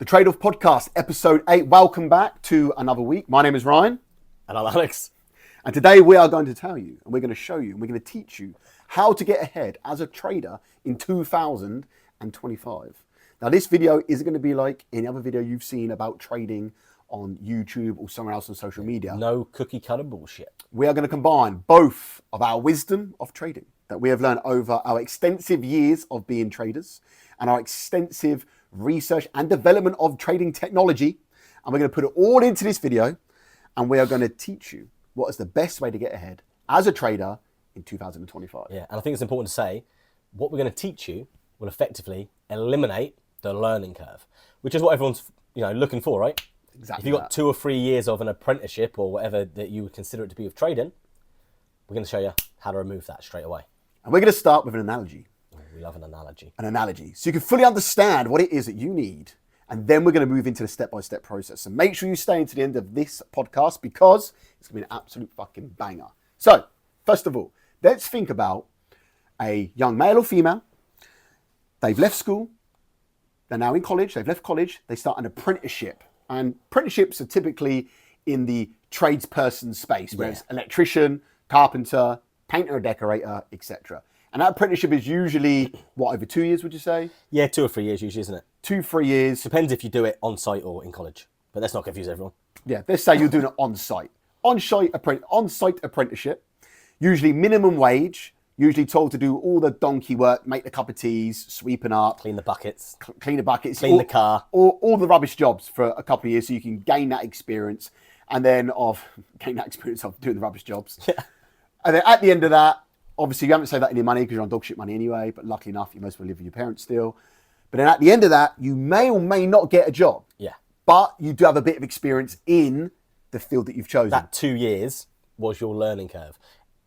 The Trade-Off Podcast, episode 8. Welcome back to another week. My name is Ryan. And I'm Alex. And today we are going to tell you, and we're going to show you, and we're going to teach you how to get ahead as a trader in 2025. Now, this video isn't going to be like any other video you've seen about trading on YouTube or somewhere else on social media. No cookie cutter bullshit. We are going to combine both of our wisdom of trading that we have learned over our extensive years of being traders and our extensive research and development of trading technology, and we're going to put it all into this video, and we are going to teach you what is the best way to get ahead as a trader in 2025. Yeah, and I think it's important to say what we're going to teach you will effectively eliminate the learning curve, which is what everyone's looking for, right? Exactly. If you've got 2 or 3 years of an apprenticeship or whatever that you would consider it to be of trading, we're going to show you how to remove that straight away. And we're going to start with an analogy. We love an analogy. An analogy. So you can fully understand what it is that you need. And then we're going to move into the step-by-step process. So make sure you stay until the end of this podcast because it's going to be an absolute fucking banger. So, first of all, let's think about a young male or female. They've left school. They're now in college. They've left college. They start an apprenticeship. And apprenticeships are typically in the tradesperson space, where it's electrician, carpenter, painter, or decorator, etc. And that apprenticeship is usually, over 2 years, would you say? Yeah, 2 or 3 years usually, isn't it? 2-3 years. Depends if you do it on site or in college. But let's not confuse everyone. Yeah, let's say you're doing it on site. On-site apprenticeship, usually minimum wage, usually told to do all the donkey work, make the cup of teas, sweeping up. Clean the buckets. Clean the buckets. Clean the car. All the rubbish jobs for a couple of years so you can gain that experience. And then of doing the rubbish jobs. Yeah. And then at the end of that, obviously, you haven't saved that any money because you're on dog shit money anyway, but luckily enough, you most will live with your parents still. But then at the end of that, you may or may not get a job. Yeah. But you do have a bit of experience in the field that you've chosen. That 2 years was your learning curve.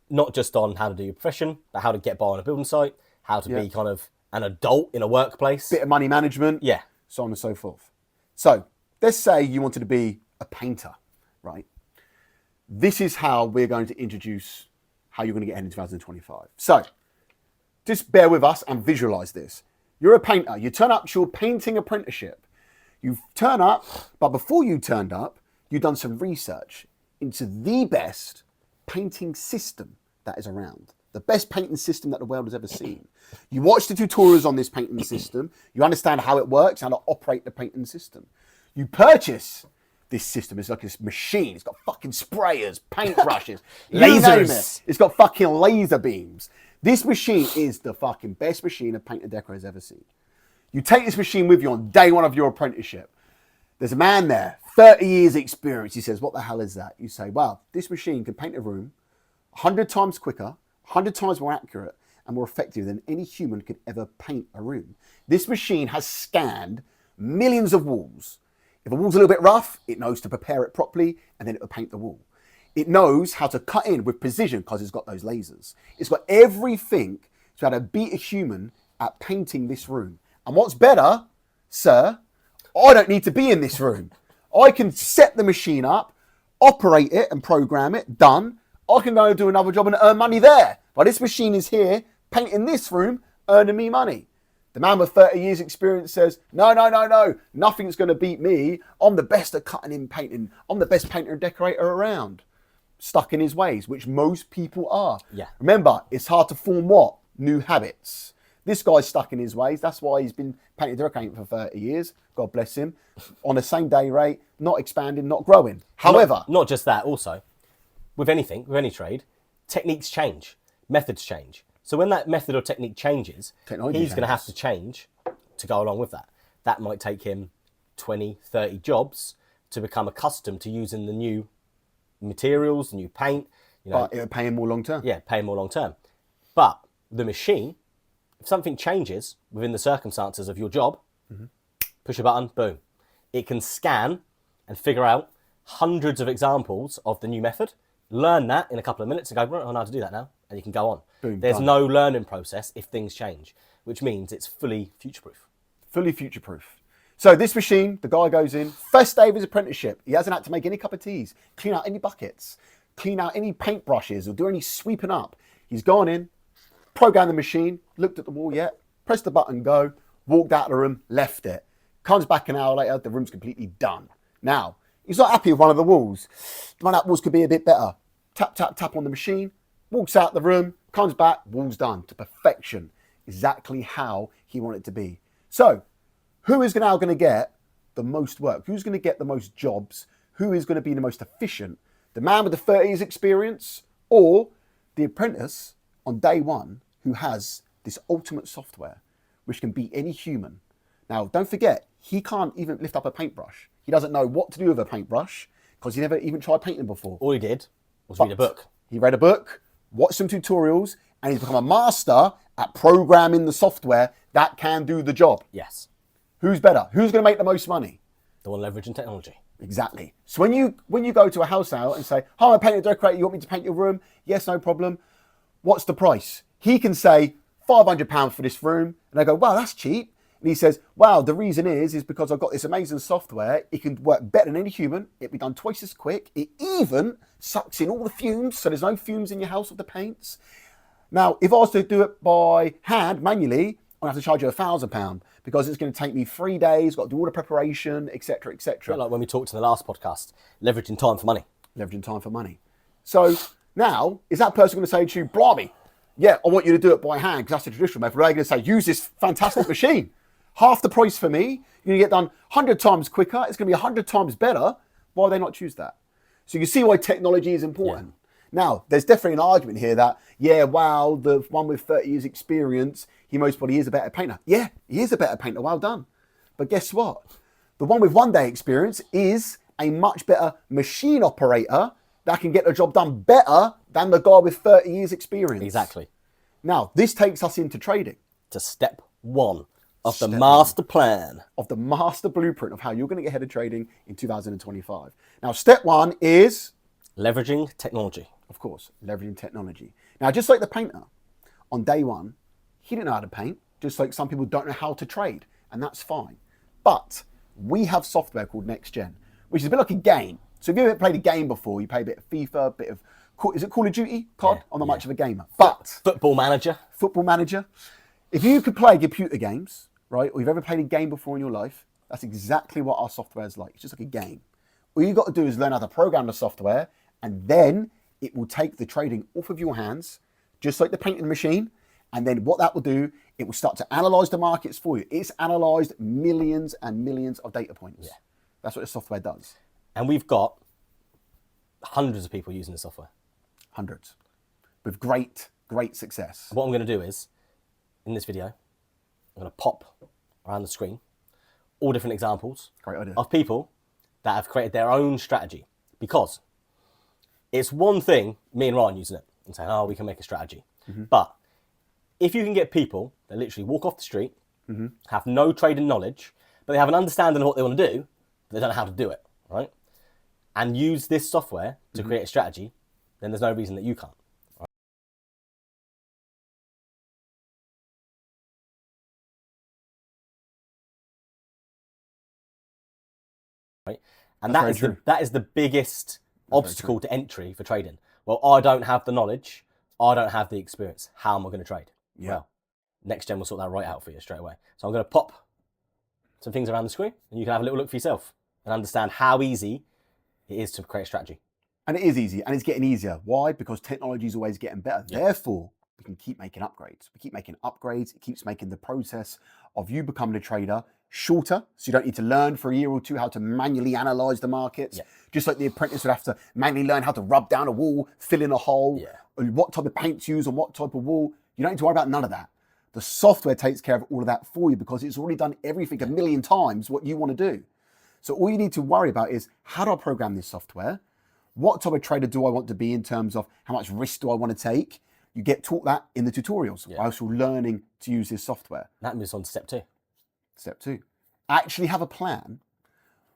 Not just on how to do your profession, but how to get by on a building site, how to be kind of an adult in a workplace. Bit of money management. Yeah. So on and so forth. So let's say you wanted to be a painter, right? This is how we're going to introduce how you're going to get ahead in 2025. So just bear with us and visualize this. You're a painter. You turn up to your painting apprenticeship. You turn up, but before you turned up, you've done some research into the best painting system that is around. The best painting system that the world has ever seen. You watch the tutorials on this painting system. You understand how it works, how to operate the painting system. You purchase this system. It's like this machine. It's got fucking sprayers, paintbrushes, lasers. It's got fucking laser beams. This machine is the fucking best machine a painter decorator has ever seen. You take this machine with you on day one of your apprenticeship. There's a man there, 30 years experience. He says, what the hell is that? You say, well, this machine can paint a room 100 times quicker, 100 times more accurate, and more effective than any human could ever paint a room. This machine has scanned millions of walls. If a wall's a little bit rough, it knows to prepare it properly, and then it will paint the wall. It knows how to cut in with precision because it's got those lasers. It's got everything to how to beat a human at painting this room. And what's better, sir, I don't need to be in this room. I can set the machine up, operate it and program it, done. I can go and do another job and earn money there. But this machine is here, painting this room, earning me money. The man with 30 years experience says, no, nothing's going to beat me. I'm the best at cutting in painting. I'm the best painter and decorator around. Stuck in his ways, which most people are. Yeah. Remember, it's hard to form what? New habits. This guy's stuck in his ways. That's why he's been painting decorating for 30 years. God bless him. On the same day rate, not expanding, not growing. However, not just that, also, with anything, with any trade, techniques change, methods change. So when that method or technique changes, he's going to have to change to go along with that. That might take him 20, 30 jobs to become accustomed to using the new materials, new paint. But it'll pay him more long term. Yeah, pay him more long term. But the machine, if something changes within the circumstances of your job, push a button, boom. It can scan and figure out hundreds of examples of the new method, learn that in a couple of minutes and go, right, I know how to do that now. And you can go on. Boom, There's done. no learning process if things change, which means it's fully future-proof. Fully future-proof. So this machine, the guy goes in, first day of his apprenticeship. He hasn't had to make any cup of teas, clean out any buckets, clean out any paintbrushes or do any sweeping up. He's gone in, programmed the machine, looked at the wall, pressed the button, go, walked out of the room, left it. Comes back an hour later, the room's completely done. Now, he's not happy with one of the walls. One of that walls could be a bit better. Tap, tap, tap on the machine, walks out the room, comes back, wall's done to perfection. Exactly how he wanted it to be. So, who is now going to get the most work? Who's going to get the most jobs? Who is going to be the most efficient? The man with the 30 years experience or the apprentice on day one who has this ultimate software which can beat any human? Now, don't forget, he can't even lift up a paintbrush. He doesn't know what to do with a paintbrush because he never even tried painting before. All he did was read a book. He read a book, watched some tutorials, and he's become a master at programming the software that can do the job. Yes. Who's better? Who's going to make the most money? The one leveraging technology. Exactly. So when you go to a house now and say, "Hi, I'm a painter decorator. You want me to paint your room?" Yes, no problem. What's the price? He can say £500 for this room, and I go, "Wow, that's cheap." And he says, "Wow, the reason is because I've got this amazing software. It can work better than any human. It'll be done twice as quick. It even sucks in all the fumes, so there's no fumes in your house with the paints." Now, if I was to do it by hand, manually, I have to charge you £1,000 because it's going to take me 3 days, got to do all the preparation, etc., etc. Like when we talked in the last podcast, leveraging time for money. Leveraging time for money. So now, is that person going to say to you, "Blimey, yeah, I want you to do it by hand because that's the traditional method"? Or are they going to say, "Use this fantastic machine. Half the price for me. You're going to get done 100 times quicker. It's going to be 100 times better." Why would they not choose that? So you see why technology is important. Yeah. Now, there's definitely an argument here that, yeah, wow, the one with 30 years experience, he most probably is a better painter. Yeah, he is a better painter. Well done. But guess what? The one with 1 day experience is a much better machine operator that can get the job done better than the guy with 30 years experience. Exactly. Now, this takes us into trading. To step one of the master plan. Of the master blueprint of how you're going to get ahead of trading in 2025. Now, step one is... leveraging technology. Of course, leveraging technology. Now, just like the painter, on day one, he didn't know how to paint, just like some people don't know how to trade, and that's fine. But we have software called Next Gen, which is a bit like a game. So if you've ever played a game before, you play a bit of FIFA, a bit of, is it Call of Duty? COD? I'm not much of a gamer. But... Football Manager. Football Manager. If you could play computer games, right, or you've ever played a game before in your life, that's exactly what our software is like. It's just like a game. All you've got to do is learn how to program the software, and then it will take the trading off of your hands, just like the painting machine. And then what that will do, it will start to analyze the markets for you. It's analyzed millions and millions of data points. Yeah. That's what the software does. And we've got hundreds of people using the software. Hundreds. With great, great success. What I'm going to do is, in this video, I'm going to pop around the screen all different examples of people that have created their own strategy. Because it's one thing, me and Ryan using it and saying, "Oh, we can make a strategy." Mm-hmm. But if you can get people that literally walk off the street, have no trading knowledge, but they have an understanding of what they want to do, but they don't know how to do it, right? And use this software to create a strategy, then there's no reason that you can't. Right? And that is the biggest obstacle to entry for trading. Well, I don't have the knowledge. I don't have the experience. How am I going to trade? Yeah. Well, Next Gen will sort that right out for you straight away. So I'm going to pop some things around the screen and you can have a little look for yourself and understand how easy it is to create a strategy. And it is easy, and it's getting easier. Why? Because technology is always getting better. Yeah. Therefore, we can keep making upgrades. We keep making upgrades. It keeps making the process of you becoming a trader shorter, so you don't need to learn for a year or two how to manually analyze the markets. Yeah. Just like the apprentice would have to manually learn how to rub down a wall, fill in a hole, what type of paint to use on what type of wall. You don't need to worry about none of that. The software takes care of all of that for you because it's already done everything a million times what you want to do. So all you need to worry about is, how do I program this software? What type of trader do I want to be in terms of how much risk do I want to take? You get taught that in the tutorials whilst you're learning to use this software. That moves on to step 2. Step 2. Actually have a plan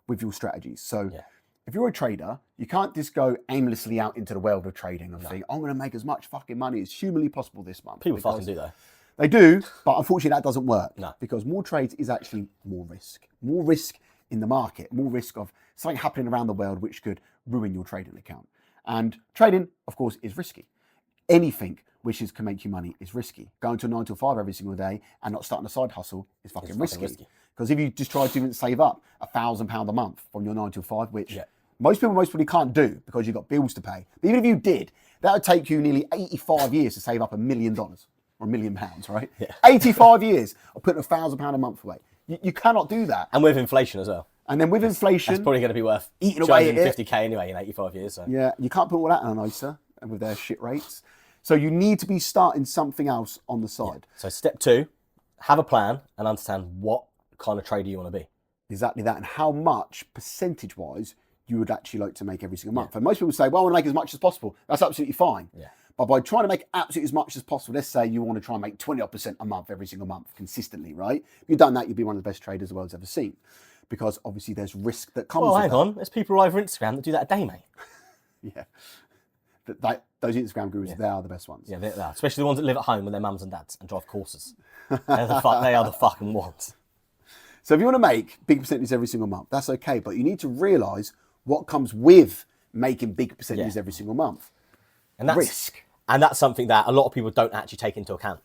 with your strategies. So if you're a trader, you can't just go aimlessly out into the world of trading and think, "I'm going to make as much fucking money as humanly possible this month." People fucking do though. They do, but unfortunately that doesn't work. No. Because more trades is actually more risk. More risk in the market, more risk of something happening around the world which could ruin your trading account. And trading, of course, is risky. Anything which can make you money is risky. Going to a 9 to 5 every single day and not starting a side hustle is fucking risky. Because if you just try to even save up £1,000 a month from your 9 to 5, which most people most probably can't do because you've got bills to pay. But even if you did, that would take you nearly 85 years to save up $1 million or £1 million, right? Yeah. 85 years of putting £1,000 a month away. You cannot do that. And with inflation as well. And then with inflation, that's probably going to be worth eating away at 250k anyway in 85 years. So. Yeah, you can't put all that in an ISA with their shit rates. So you need to be starting something else on the side. Yeah. So step 2, have a plan and understand what kind of trader you want to be. Exactly that, and how much percentage-wise you would actually like to make every single month. And most people say, well, I want to make as much as possible. That's absolutely fine. Yeah. But by trying to make absolutely as much as possible, let's say you want to try and make 20% a month every single month consistently, right? If you've done that, you'll be one of the best traders the world's ever seen. Because obviously there's risk that comes with that. Hang on. There's people all over Instagram that do that a day, mate. Yeah. Those Instagram gurus, they are the best ones. Yeah, they are. Especially the ones that live at home with their mums and dads and drive courses. They are the fucking ones. So if you want to make big percentages every single month, that's okay. But you need to realise what comes with making big percentages every single month. And that's risk. And that's something that a lot of people don't actually take into account.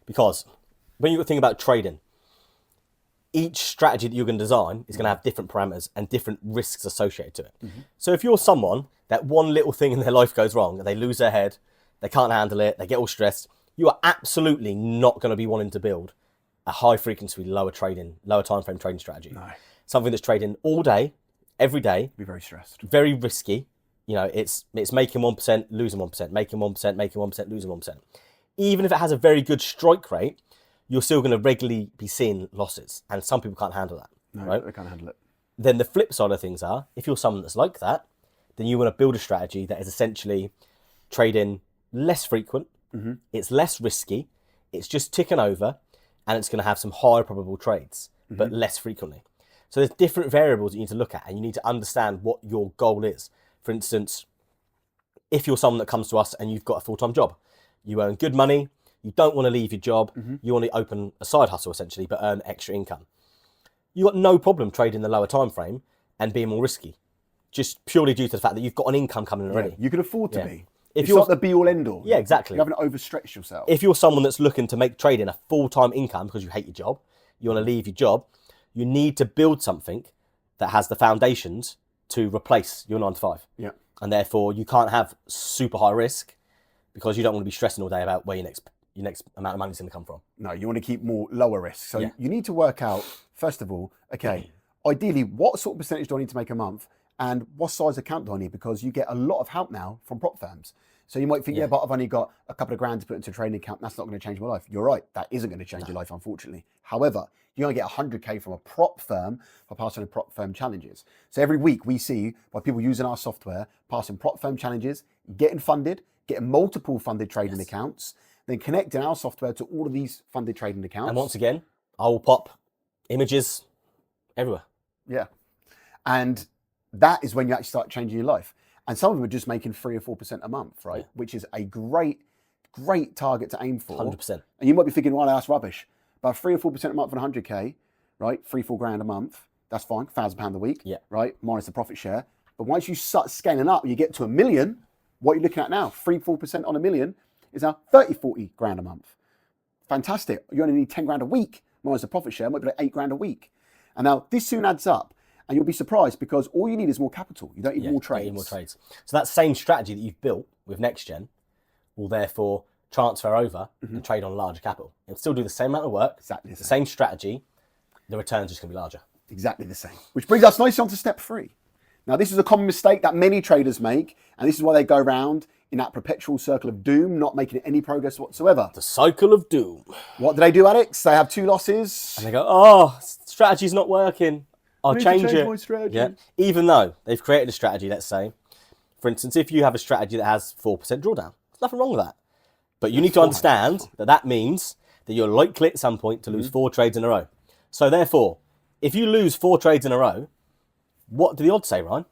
Because when you think about trading, each strategy that you're going to design is going to have different parameters and different risks associated to it. Mm-hmm. So if you're someone that one little thing in their life goes wrong, and they lose their head, they can't handle it, they get all stressed, you are absolutely not going to be wanting to build a high frequency, lower time frame trading strategy. No. Something that's trading all day, every day. Be very stressed. Very risky. You know, it's making 1%, losing 1%, making 1%, making 1%, losing 1%. Even if it has a very good strike rate, you're still going to regularly be seeing losses. And some people can't handle that. No, right? They can't handle it. Then the flip side of things are, if you're someone that's like that, then you want to build a strategy that is essentially trading less frequent, it's less risky, it's just ticking over, and it's going to have some higher probable trades, but less frequently. So there's different variables that you need to look at, and you need to understand what your goal is. For instance, if you're someone that comes to us and you've got a full-time job, you earn good money, you don't want to leave your job, you want to open a side hustle essentially, but earn extra income. You've got no problem trading the lower time frame and being more risky, just purely due to the fact that you've got an income coming in already. Yeah, you can afford to be. If it's not the be all end all. Yeah, exactly. You haven't overstretched yourself. If you're someone that's looking to make trading a full-time income because you hate your job, you want to leave your job, you need to build something that has the foundations to replace your 9 to 5. Yeah. And therefore you can't have super high risk because you don't want to be stressing all day about where your next amount of money is going to come from. No, you want to keep more lower risk. So you need to work out, first of all, okay, ideally, what sort of percentage do I need to make a month? And what size account do I need? Because you get a lot of help now from prop firms. So you might think, but I've only got a couple of grand to put into a trading account. That's not going to change my life. You're right. That isn't going to change your life, unfortunately. However, you're going to get 100K from a prop firm for passing prop firm challenges. So every week we see by people using our software, passing prop firm challenges, getting funded, getting multiple funded trading accounts, then connecting our software to all of these funded trading accounts. And once again, I will pop images everywhere. Yeah. And that is when you actually start changing your life. And some of them are just making 3 or 4% a month, right? Yeah. Which is a great target to aim for. 100%. And you might be thinking, well, that's rubbish. But 3 or 4% a month on 100K, right? 3-4 grand a month, that's fine. £1,000 a week, right? Minus the profit share. But once you start scaling up, you get to $1 million, what you're looking at now, 3-4% on $1 million is now 30-40 grand a month. Fantastic. You only need 10 grand a week, minus the profit share, might be like 8 grand a week. And now this soon adds up. And you'll be surprised because all you need is more capital. You don't need more trades. You need more trades. So that same strategy that you've built with NextGen will therefore transfer over and trade on larger capital. It'll still do the same amount of work. Exactly the same strategy. The return's just going to be larger. Exactly the same. Which brings us nicely on to step 3. Now, this is a common mistake that many traders make. And this is why they go around in that perpetual circle of doom, not making any progress whatsoever. The cycle of doom. What do they do, Alex? They have 2 losses. And they go, oh, strategy's not working. I'll change it. My strategy. Yeah. Even though they've created a strategy, let's say, for instance, if you have a strategy that has 4% drawdown, there's nothing wrong with that. But you need to understand that means that you're likely at some point to lose 4 trades in a row. So therefore, if you lose 4 trades in a row, what do the odds say, Ryan?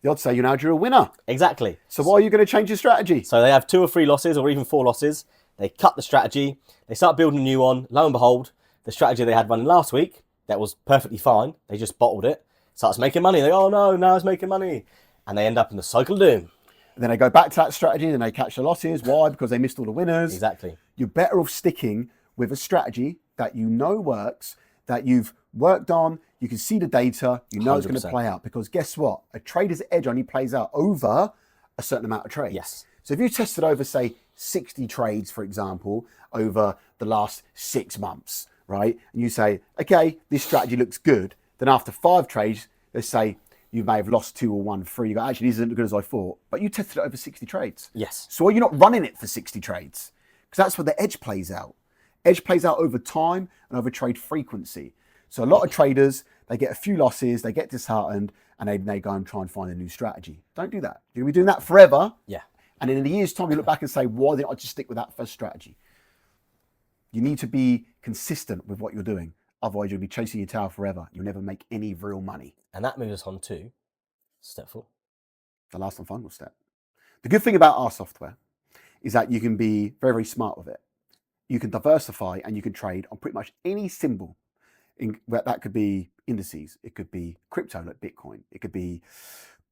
The odds say you're a winner. Exactly. So why are you going to change your strategy? So they have 2 or 3 losses or even 4 losses. They cut the strategy. They start building a new one. Lo and behold, the strategy they had running last week, that was perfectly fine. They just bottled it. Starts making money. They go, oh no, now it's making money. And they end up in the cycle of doom. And then they go back to that strategy and they catch the losses. Why? Because they missed all the winners. Exactly. You're better off sticking with a strategy that you know works, that you've worked on, you can see the data, you know it's going to 100%. play out. Because guess what? A trader's edge only plays out over a certain amount of trades. Yes. So if you tested over, say, 60 trades, for example, over the last 6 months, right? And you say, okay, this strategy looks good. Then after 5 trades, let's say you may have lost 2 or 1 free. You go, actually, this isn't as good as I thought. But you tested it over 60 trades. Yes. So you're not running it for 60 trades. Because that's where the edge plays out. Edge plays out over time and over trade frequency. So a lot of traders, they get a few losses, they get disheartened, and they go and try and find a new strategy. Don't do that. You're going to be doing that forever. Yeah. And in a year's time, you look back and say, why didn't I just stick with that first strategy? You need to be consistent with what you're doing. Otherwise, you'll be chasing your tail forever. You'll never make any real money. And that moves us on to step 4. The last and final step. The good thing about our software is that you can be very, very smart with it. You can diversify and you can trade on pretty much any symbol. That could be indices, it could be crypto like Bitcoin, it could be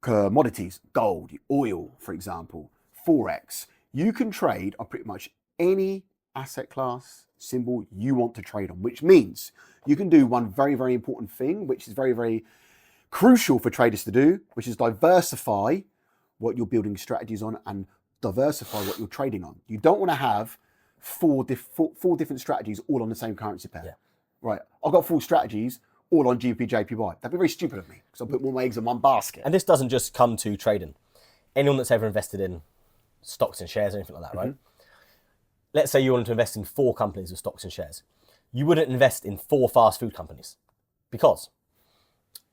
commodities, gold, oil, for example, Forex. You can trade on pretty much any asset class symbol you want to trade on, which means you can do one very, very important thing, which is very, very crucial for traders to do, which is diversify what you're building strategies on and diversify what you're trading on. You don't want to have four different strategies all on the same currency pair. Yeah. Right, I've got 4 strategies all on GBP, JPY. That'd be very stupid of me because I'll put all my eggs in one basket. And this doesn't just come to trading. Anyone that's ever invested in stocks and shares or anything like that, right? Let's say you wanted to invest in 4 companies with stocks and shares. You wouldn't invest in 4 fast food companies because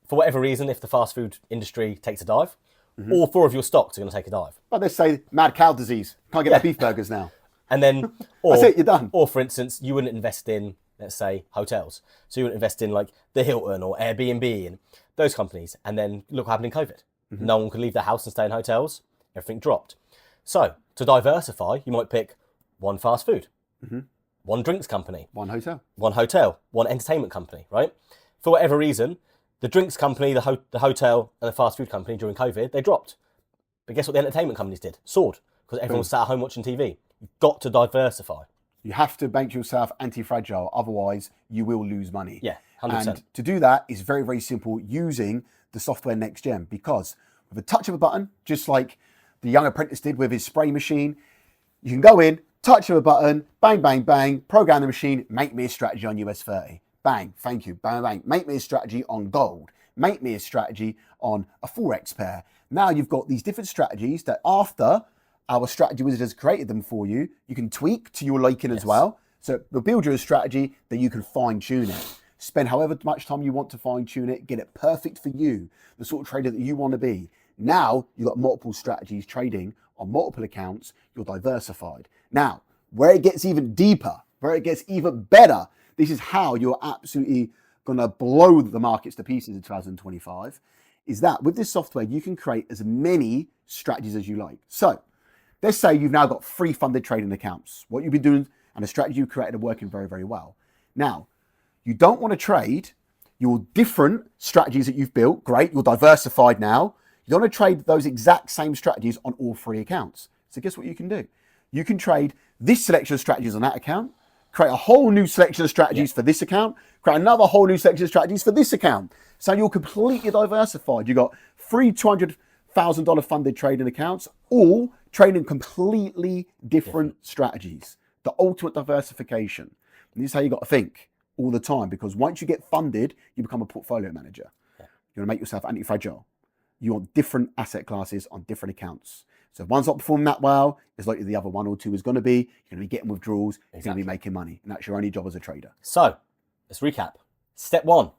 for whatever reason, if the fast food industry takes a dive, all 4 of your stocks are going to take a dive. But let's say mad cow disease. Can't get their beef burgers now. And then, or, That's it, you're done. Or for instance, you wouldn't invest in, let's say, hotels. So you wouldn't invest in like the Hilton or Airbnb and those companies. And then look what happened in COVID. No one could leave their house and stay in hotels. Everything dropped. So to diversify, you might pick 1 fast food, 1 drinks company, 1 hotel, 1 hotel, 1 entertainment company, right? For whatever reason, the drinks company, the hotel, and the fast food company during COVID, they dropped. But guess what the entertainment companies did? Soared, because everyone was sat at home watching TV. You've got to diversify. You have to make yourself anti-fragile, otherwise you will lose money. Yeah, 100%. And to do that is very, very simple using the software Next Gen, because with a touch of a button, just like the young apprentice did with his spray machine, you can go in, touch of a button, bang, bang, bang, program the machine, make me a strategy on US 30. Bang, thank you, bang, bang. Make me a strategy on gold. Make me a strategy on a Forex pair. Now you've got these different strategies that after our strategy wizard has created them for you, you can tweak to your liking as well. So we'll build you a strategy that you can fine tune it. Spend however much time you want to fine tune it, get it perfect for you, the sort of trader that you want to be. Now you've got multiple strategies trading on multiple accounts, you're diversified. Now, where it gets even deeper, where it gets even better, this is how you're absolutely going to blow the markets to pieces in 2025, is that with this software, you can create as many strategies as you like. So let's say you've now got 3 funded trading accounts. What you've been doing and the strategy you created are working very, very well. Now, you don't want to trade your different strategies that you've built. Great, you're diversified now. You don't want to trade those exact same strategies on all 3 accounts. So guess what you can do? You can trade this selection of strategies on that account, create a whole new selection of strategies for this account, create another whole new selection of strategies for this account. So you're completely diversified. You've got 3 $200,000 funded trading accounts, all trading completely different strategies. The ultimate diversification. And this is how you got to think all the time, because once you get funded, you become a portfolio manager. You want to make yourself anti-fragile. You want different asset classes on different accounts. So if one's not performing that well, it's likely the other 1 or 2 is going to be. You're going to be getting withdrawals. You're going to be making money. And that's your only job as a trader. So let's recap. Step 1.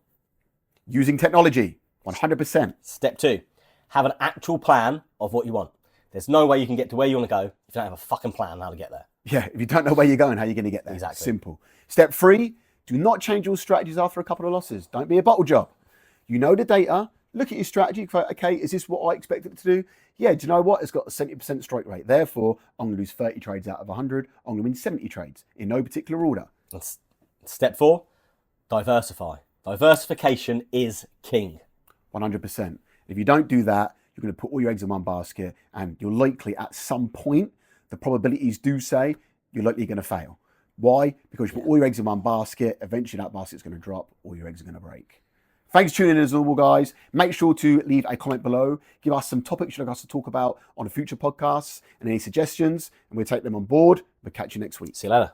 Using technology, 100%. Step 2. Have an actual plan of what you want. There's no way you can get to where you want to go if you don't have a fucking plan on how to get there. Yeah, if you don't know where you're going, how are you going to get there? Exactly. Simple. Step 3, do not change your strategies after a couple of losses. Don't be a bottle job. You know the data. Look at your strategy. Okay, is this what I expected it to do? Yeah, do you know what? It's got a 70% strike rate. Therefore, I'm going to lose 30 trades out of 100. I'm going to win 70 trades in no particular order. Step 4, diversify. Diversification is king. 100%. If you don't do that, you're going to put all your eggs in one basket, and you're likely at some point, the probabilities do say you're likely going to fail. Why? Because you put all your eggs in one basket, eventually that basket's going to drop, all your eggs are going to break. Thanks for tuning in as normal, guys. Make sure to leave a comment below. Give us some topics you'd like us to talk about on future podcasts and any suggestions, and we'll take them on board. We'll catch you next week. See you later.